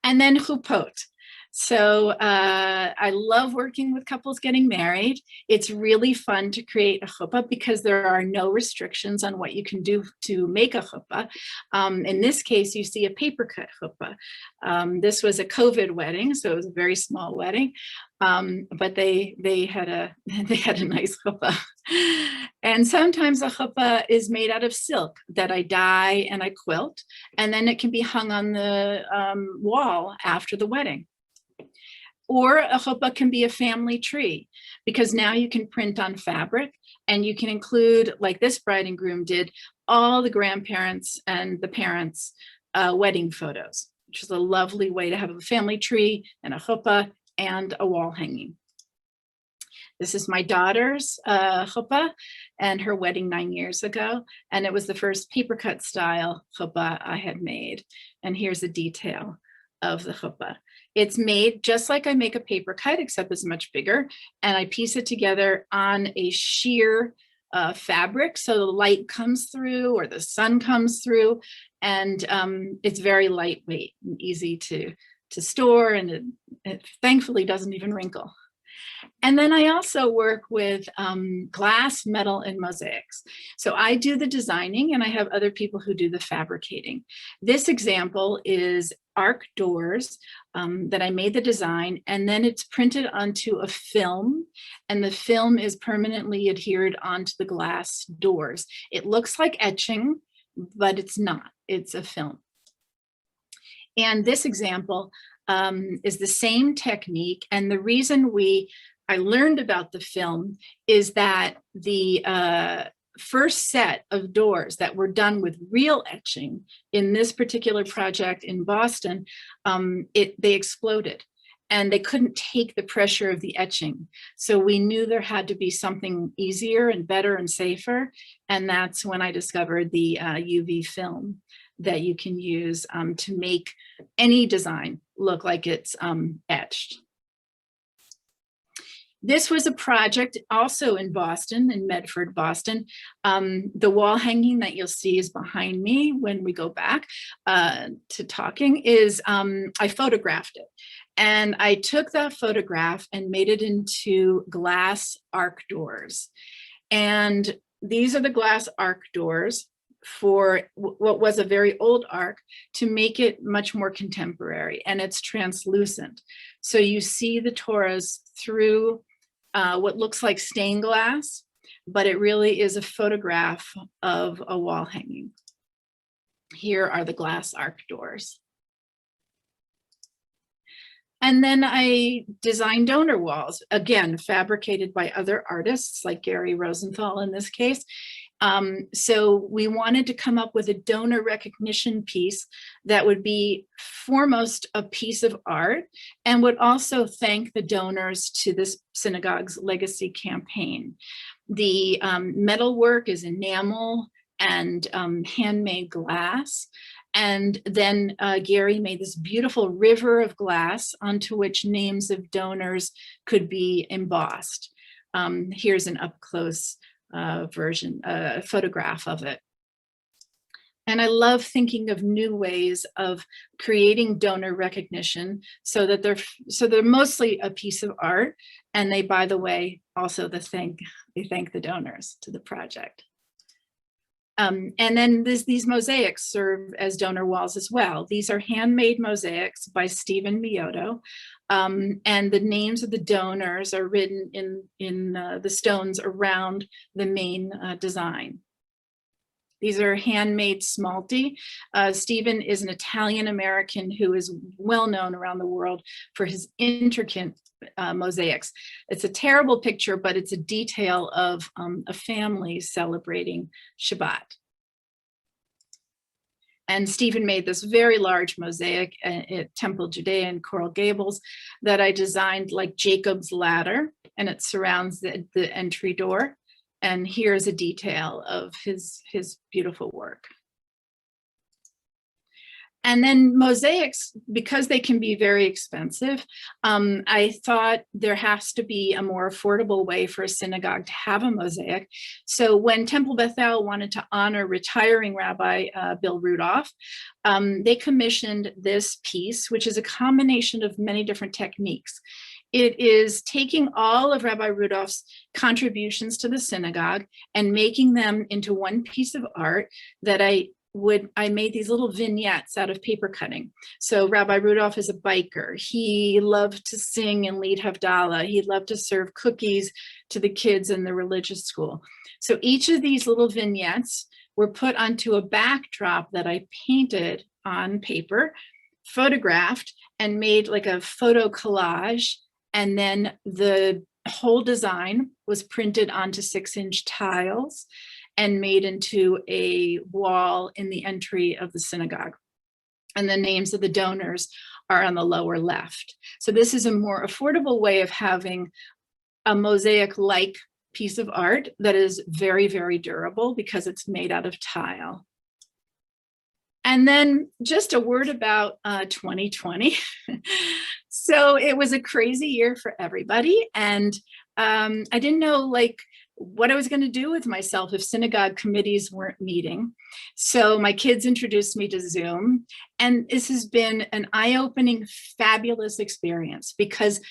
And then chuppot. So I love working with couples getting married. It's really fun to create a chuppah because there are no restrictions on what you can do to make a chuppah. In this case, you see a paper cut chuppah. This was a COVID wedding, so it was a very small wedding, but they had a nice chuppah. And sometimes a chuppah is made out of silk that I dye and I quilt, and then it can be hung on the wall after the wedding. Or a chuppah can be a family tree, because now you can print on fabric and you can include, like this bride and groom did, all the grandparents and the parents' wedding photos, which is a lovely way to have a family tree and a chuppah and a wall hanging. This is my daughter's chuppah and her wedding 9 years ago. And it was the first paper cut style chuppah I had made. And here's a detail of the chuppah. It's made just like I make a paper cut, except it's much bigger. And I piece it together on a sheer fabric. So the light comes through or the sun comes through. And it's very lightweight and easy to store. And it thankfully doesn't even wrinkle. And then I also work with glass, metal, and mosaics. So I do the designing and I have other people who do the fabricating. This example is Ark Doors that I made the design, and then it's printed onto a film, and the film is permanently adhered onto the glass doors. It looks like etching, but it's not. It's a film. And this example is the same technique. And the reason I learned about the film is that the first set of doors that were done with real etching in this particular project in Boston, they exploded. and they couldn't take the pressure of the etching. So we knew there had to be something easier and better and safer. And that's when I discovered the UV film that you can use to make any design look like it's etched. This was a project also in Boston, in Medford, Boston. The wall hanging that you'll see is behind me when we go back to talking is, I photographed it. And I took that photograph and made it into glass ark doors. And these are the glass ark doors for what was a very old ark to make it much more contemporary, and it's translucent. So you see the Torahs through what looks like stained glass, but it really is a photograph of a wall hanging. Here are the glass ark doors. And then I designed donor walls, again, fabricated by other artists like Gary Rosenthal in this case. So we wanted to come up with a donor recognition piece that would be foremost a piece of art and would also thank the donors to this synagogue's legacy campaign. The metal work is enamel and handmade glass. And then Gary made this beautiful river of glass onto which names of donors could be embossed. Here's an up close photograph of it. And I love thinking of new ways of creating donor recognition so that they're mostly a piece of art. And they, by the way, also they thank the donors to the project. And then these mosaics serve as donor walls as well. These are handmade mosaics by Stephen Miyoto. And the names of the donors are written in the stones around the main design. These are handmade smalti. Stephen is an Italian-American who is well known around the world for his intricate mosaics. It's a terrible picture, but it's a detail of a family celebrating Shabbat. And Stephen made this very large mosaic at Temple Judea in Coral Gables that I designed like Jacob's ladder, and it surrounds the entry door. And here's a detail of his beautiful work. And then mosaics, because they can be very expensive, I thought there has to be a more affordable way for a synagogue to have a mosaic. So when Temple Bethel wanted to honor retiring Rabbi Bill Rudolph, they commissioned this piece, which is a combination of many different techniques. It is taking all of Rabbi Rudolph's contributions to the synagogue and making them into one piece of art that I made these little vignettes out of paper cutting. So Rabbi Rudolph is a biker. He loved to sing and lead Havdalah. He loved to serve cookies to the kids in the religious school. So each of these little vignettes were put onto a backdrop that I painted on paper, photographed, and made like a photo collage. And then the whole design was printed onto 6-inch tiles and made into a wall in the entry of the synagogue. And the names of the donors are on the lower left. So this is a more affordable way of having a mosaic-like piece of art that is very, very durable because it's made out of tile. And then just a word about 2020. So it was a crazy year for everybody. And I didn't know what I was going to do with myself if synagogue committees weren't meeting. So my kids introduced me to Zoom, and this has been an eye-opening, fabulous experience because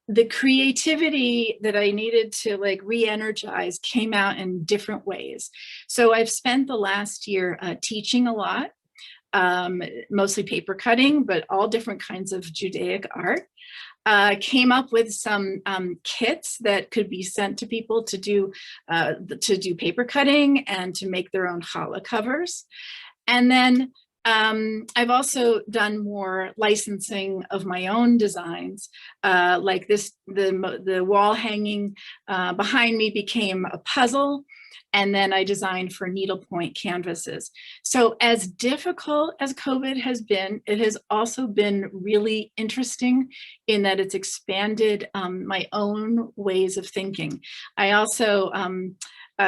the creativity that I needed to re-energize came out in different ways. So I've spent the last year teaching a lot, mostly paper cutting, but all different kinds of Judaic art. Came up with some kits that could be sent to people to do paper cutting and to make their own challah covers. And then I've also done more licensing of my own designs, like this, the wall hanging behind me became a puzzle. And then I designed for needlepoint canvases. So as difficult as COVID has been, it has also been really interesting in that it's expanded my own ways of thinking. I also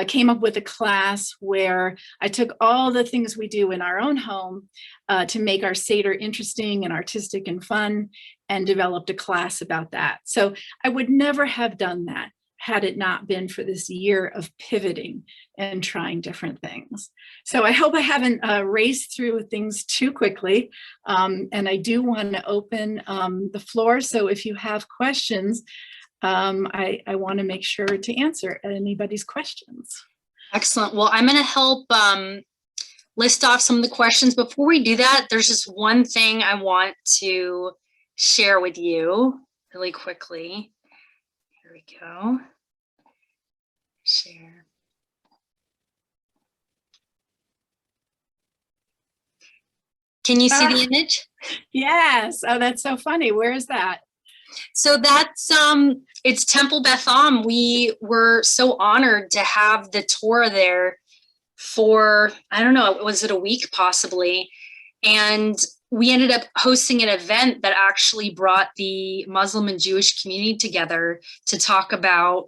came up with a class where I took all the things we do in our own home to make our Seder interesting and artistic and fun, and developed a class about that. So I would never have done that had it not been for this year of pivoting and trying different things. So I hope I haven't raced through things too quickly. And I do want to open the floor. So if you have questions, I want to make sure to answer anybody's questions. Excellent. Well, I'm going to help list off some of the questions. Before we do that, there's just one thing I want to share with you really quickly. Here we go. Share. Can you see the image? Yes. Oh, that's so funny. Where is that? So that's it's Temple Beth. We were so honored to have the Torah there for, I don't know, was it a week possibly? And we ended up hosting an event that actually brought the Muslim and Jewish community together to talk about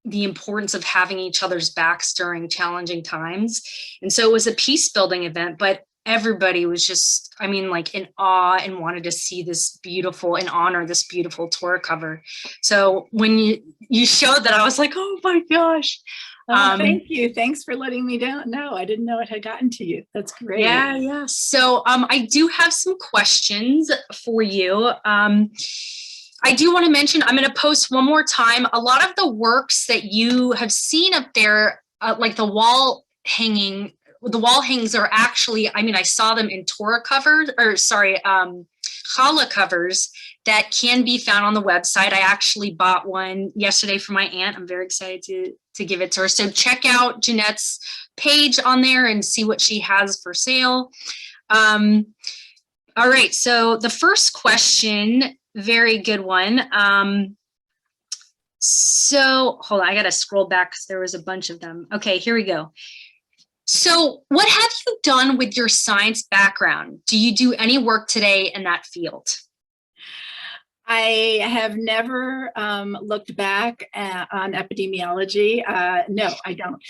the importance of having each other's backs during challenging times. And so it was a peace building event, but everybody was just, I mean, like in awe and wanted to see this beautiful and honor this beautiful Torah cover. So when you showed that, I was like, oh my gosh. Thank you. Thanks for letting me know. I didn't know it had gotten to you. That's great. Yeah. So I do have some questions for you. I do want to mention, I'm going to post one more time, a lot of the works that you have seen up there, like the wall hangings are actually, I mean, I saw them in Torah covers, or sorry, challah covers that can be found on the website. I actually bought one yesterday for my aunt. I'm very excited to give it to her. So check out Jeanette's page on there and see what she has for sale. All right, so the first question, very good one. So hold on, I gotta scroll back because there was a bunch of them. Okay, here we go. So what have you done with your science background? Do you do any work today in that field? I have never looked back on epidemiology. No, I don't.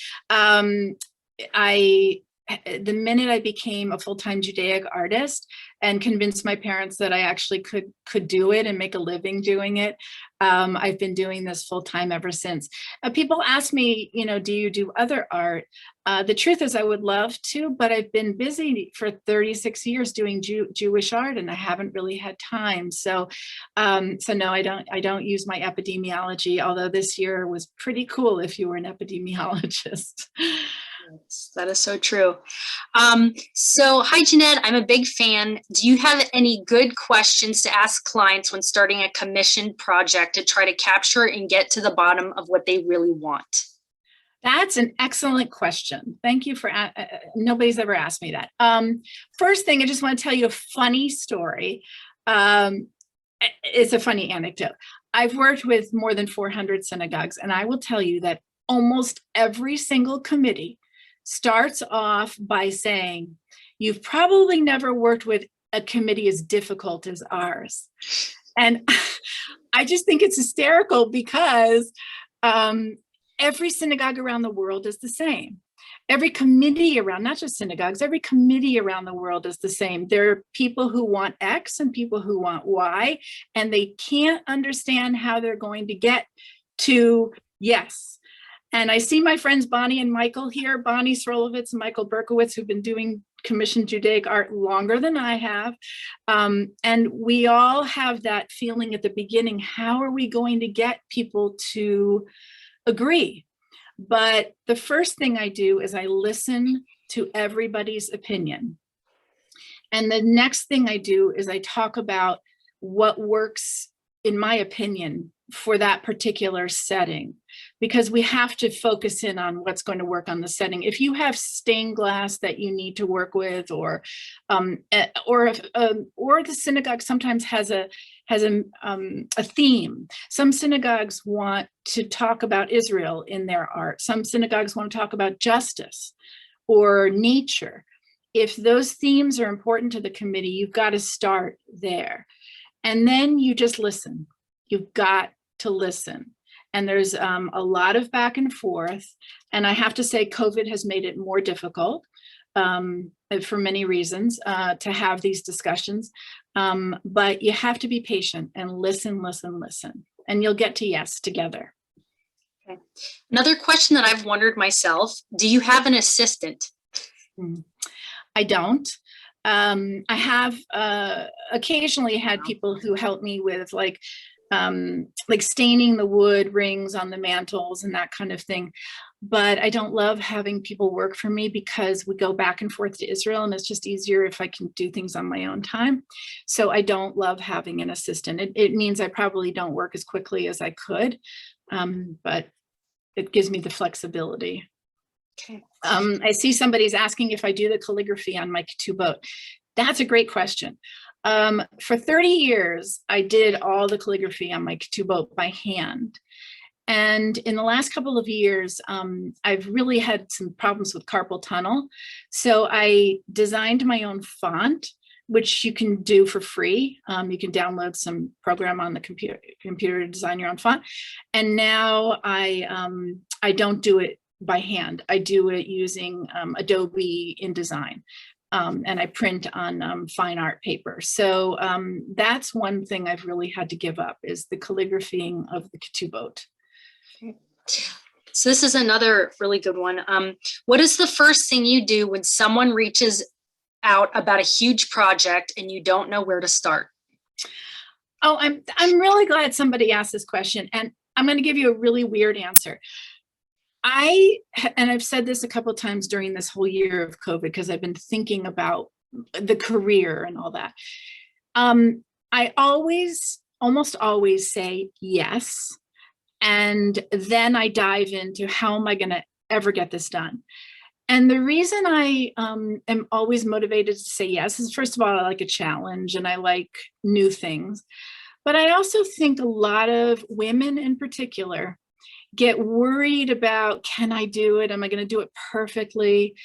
The minute I became a full-time Judaic artist and convinced my parents that I actually could do it and make a living doing it, I've been doing this full-time ever since. People ask me, do you do other art? The truth is I would love to, but I've been busy for 36 years doing Jewish art and I haven't really had time. So no, I don't use my epidemiology, although this year was pretty cool if you were an epidemiologist. Yes, that is so true. So hi, Jeanette, I'm a big fan. Do you have any good questions to ask clients when starting a commissioned project to try to capture and get to the bottom of what they really want? That's an excellent question. Thank you for, nobody's ever asked me that. First thing, I just want to tell you a funny story. It's a funny anecdote. I've worked with more than 400 synagogues, and I will tell you that almost every single committee starts off by saying, you've probably never worked with a committee as difficult as ours. And I just think it's hysterical because every synagogue around the world is the same. Every committee around, not just synagogues, every committee around the world is the same. There are people who want X and people who want Y, and they can't understand how they're going to get to yes. And I see my friends Bonnie and Michael here, Bonnie Srolovitz and Michael Berkowitz, who've been doing commissioned Judaic art longer than I have. And we all have that feeling at the beginning, how are we going to get people to agree? But the first thing I do is I listen to everybody's opinion. And the next thing I do is I talk about what works in my opinion, for that particular setting, because we have to focus in on what's going to work on the setting. If you have stained glass that you need to work with, or the synagogue sometimes has a theme. Some synagogues want to talk about Israel in their art. Some synagogues want to talk about justice or nature. If those themes are important to the committee, you've got to start there. And then you just listen. You've got to listen. And there's a lot of back and forth. And I have to say, COVID has made it more difficult for many reasons to have these discussions. But you have to be patient and listen, and you'll get to yes together. Okay. Another question that I've wondered myself, do you have an assistant? I don't. I have occasionally had people who help me with like staining the wood rings on the mantles and that kind of thing. But I don't love having people work for me because we go back and forth to Israel, and it's just easier if I can do things on my own time. So I don't love having an assistant. It means I probably don't work as quickly as I could, but it gives me the flexibility. Okay. I see somebody's asking if I do the calligraphy on my ketubot. That's a great question. For 30 years, I did all the calligraphy on my ketubot by hand. And in the last couple of years, I've really had some problems with carpal tunnel. So I designed my own font, which you can do for free. You can download some program on the computer to design your own font. And now I don't do it by hand. I do it using Adobe InDesign. And I print on fine art paper. So that's one thing I've really had to give up, is the calligraphying of the ketubot. So this is another really good one. What is the first thing you do when someone reaches out about a huge project and you don't know where to start? Oh, I'm really glad somebody asked this question, and I'm going to give you a really weird answer. And I've said this a couple of times during this whole year of COVID, because I've been thinking about the career and all that. I almost always say yes. And then I dive into how am I going to ever get this done? And the reason I am always motivated to say yes is, first of all, I like a challenge and I like new things. But I also think a lot of women in particular get worried about, can I do it? Am I going to do it perfectly?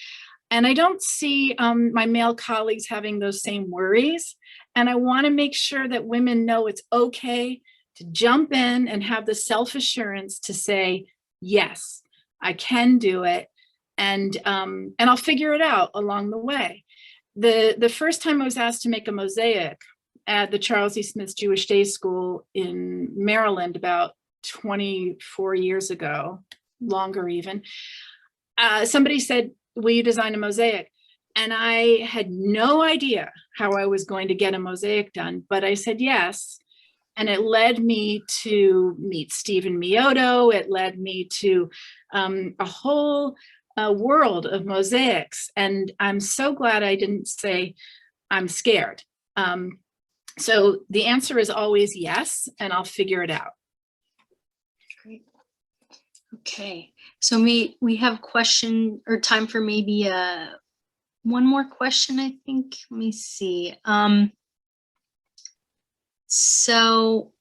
And I don't see my male colleagues having those same worries. And I want to make sure that women know it's okay to jump in and have the self-assurance to say, yes, I can do it. And I'll figure it out along the way. The first time I was asked to make a mosaic at the Charles E. Smith Jewish Day School in Maryland about 24 years ago, longer even, somebody said, will you design a mosaic? And I had no idea how I was going to get a mosaic done, but I said yes. And it led me to meet Stephen Miyoto. It led me to a whole world of mosaics. And I'm so glad I didn't say, I'm scared. So the answer is always yes, and I'll figure it out. Great. Okay. So we have question or time for maybe one more question, I think. Let me see. So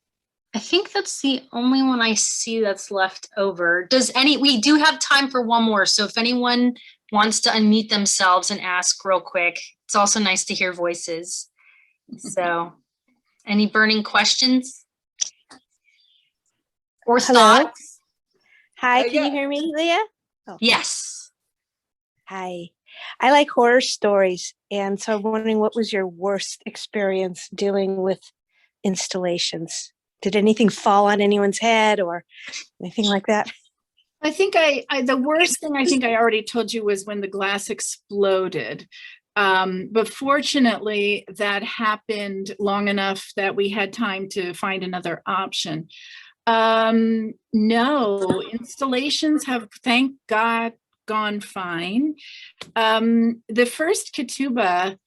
I think that's the only one I see that's left over. We do have time for one more. So if anyone wants to unmute themselves and ask real quick, it's also nice to hear voices. So any burning questions or thoughts? Hi, can you hear me, Leah? Oh. Yes. Hi. I like horror stories. And so I'm wondering, what was your worst experience dealing with installations? Did anything fall on anyone's head or anything like that? I think the worst thing I think I already told you was when the glass exploded. But fortunately, that happened long enough that we had time to find another option. No, installations have, thank God, gone fine. The first ketubah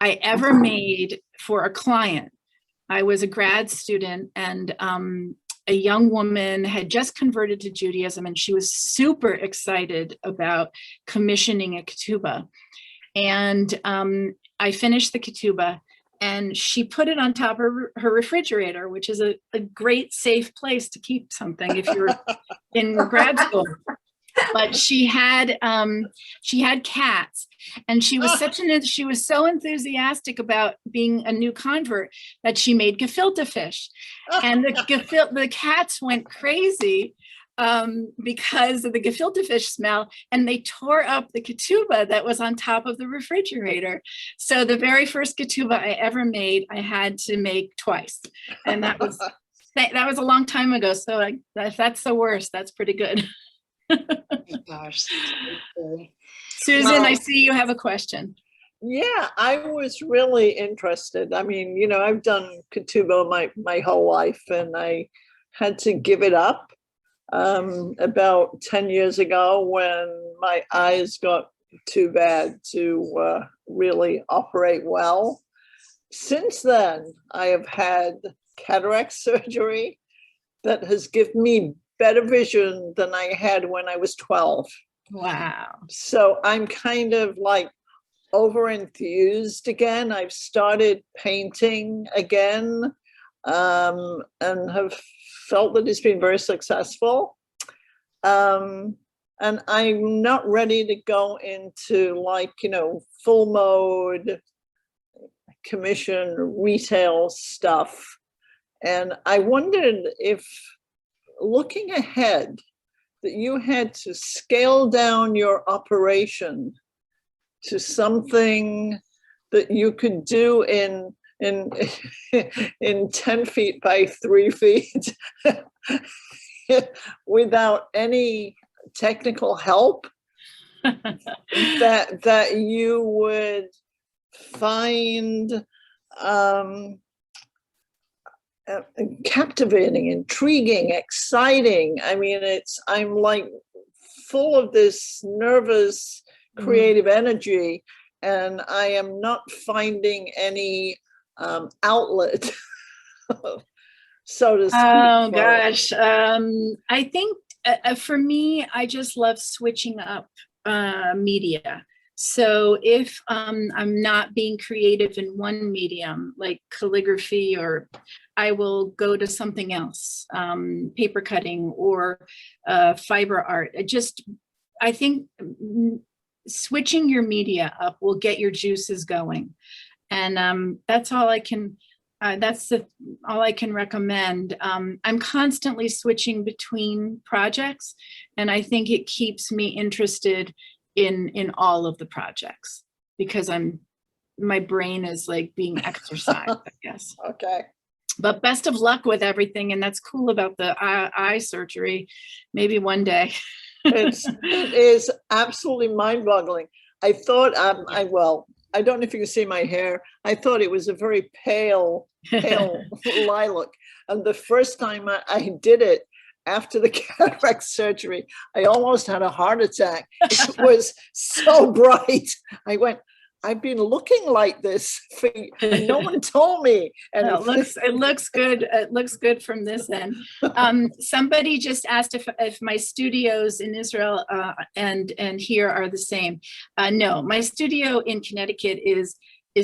I ever made for a client I was a grad student, and a young woman had just converted to Judaism, and she was super excited about commissioning a ketubah. And I finished the ketubah, and she put it on top of her refrigerator, which is a great safe place to keep something if you're in grad school. But she had cats, and she was so enthusiastic about being a new convert that she made gefilte fish, and the cats went crazy because of the gefilte fish smell, and they tore up the ketubah that was on top of the refrigerator. So the very first ketubah I ever made, I had to make twice, and that was a long time ago. So if that's the worst, that's pretty good. Oh my gosh. Susan, Well, I see you have a question. yeah, I was really interested. I mean, you know, I've done ketubah my whole life, and I had to give it up about 10 years ago when my eyes got too bad to really operate well. Since then, I have had cataract surgery that has given me better vision than I had when I was 12. Wow. So I'm kind of like over enthused again. I've started painting again, and have felt that it's been very successful. And I'm not ready to go into, like, you know, full mode commission retail stuff. And I wondered if, looking ahead, that you had to scale down your operation to something that you could do in 10 feet by 3 feet without any technical help, that you would find captivating, intriguing, exciting. I mean, I'm like full of this nervous, creative energy, and I am not finding any outlet, so to speak. Oh gosh. I think for me, I just love switching up media. So if I'm not being creative in one medium, like calligraphy, or I will go to something else, paper cutting or fiber art. I think switching your media up will get your juices going. And that's all I can, all I can recommend. I'm constantly switching between projects, and I think it keeps me interested in all of the projects, because my brain is like being exercised, I guess. Okay. But best of luck with everything. And that's cool about the eye surgery. Maybe one day. It is absolutely mind-boggling. I thought, I don't know if you can see my hair. I thought it was a very pale lilac. And the first time I did it, after the cataract surgery, I almost had a heart attack. It was so bright. I went, I've been looking like this and no one told me. And it looks good. It looks good from this end. Somebody just asked if my studios in Israel and here are the same. No, my studio in Connecticut is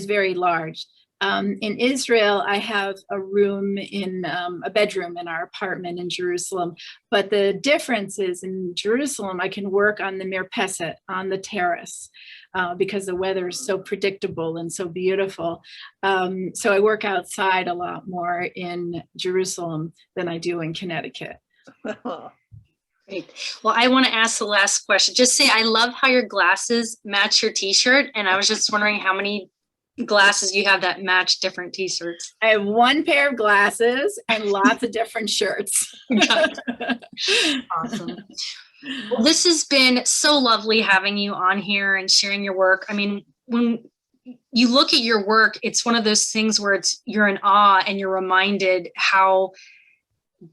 very large. In Israel, I have a room a bedroom in our apartment in Jerusalem. But the difference is, in Jerusalem, I can work on the mirpeset, on the terrace, because the weather is so predictable and so beautiful. So I work outside a lot more in Jerusalem than I do in Connecticut. Great. Well, I want to ask the last question. Just say, I love how your glasses match your t-shirt. And I was just wondering how many glasses you have that match different t-shirts. I have one pair of glasses and lots of different shirts. Awesome. Well, this has been so lovely having you on here and sharing your work. I mean, when you look at your work, it's one of those things where you're in awe and you're reminded how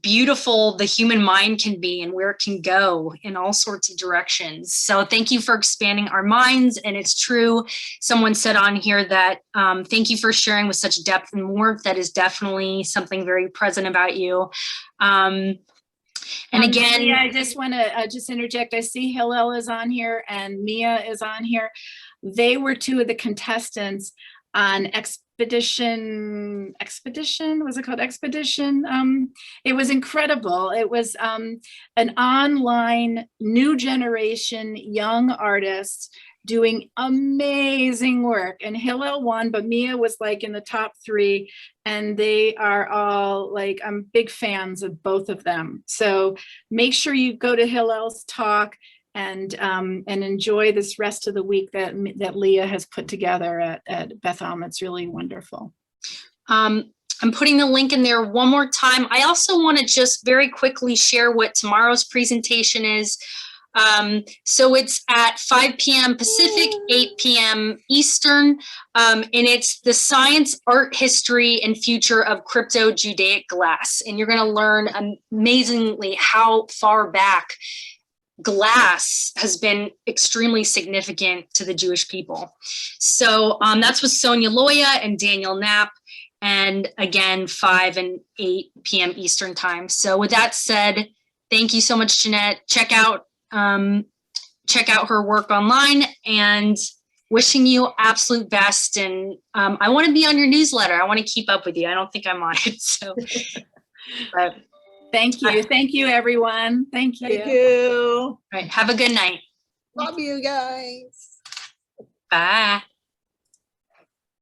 beautiful the human mind can be and where it can go in all sorts of directions. So thank you for expanding our minds. And it's true, someone said on here that thank you for sharing with such depth and warmth. That is definitely something very present about you. And again, yeah, I just want to just interject. I see Hillel is on here and Mia is on here. They were two of the contestants on Expedition, was it called Expedition? It was incredible. It was an online new generation young artists doing amazing work, and Hillel won, but Mia was like in the top 3, and they are all like, I'm big fans of both of them. So make sure you go to Hillel's talk and enjoy this rest of the week that Leah has put together at Beth. It's really wonderful. I'm putting the link in there one more time. I also want to just very quickly share what tomorrow's presentation is. So it's at 5 p.m. Pacific, 8 p.m. Eastern, and it's the science, art, history, and future of crypto-Judaic glass. And you're going to learn amazingly how far back glass has been extremely significant to the Jewish people. So that's with Sonia Loya and Daniel Knapp. And again, 5 and 8 p.m. Eastern time. So with that said, thank you so much, Jeanette. Check out her work online, and wishing you absolute best. And I want to be on your newsletter. I want to keep up with you. I don't think I'm on it. So, but thank you. Thank you, everyone. Thank you. Thank you. all right, have a good night. Love you guys. Bye.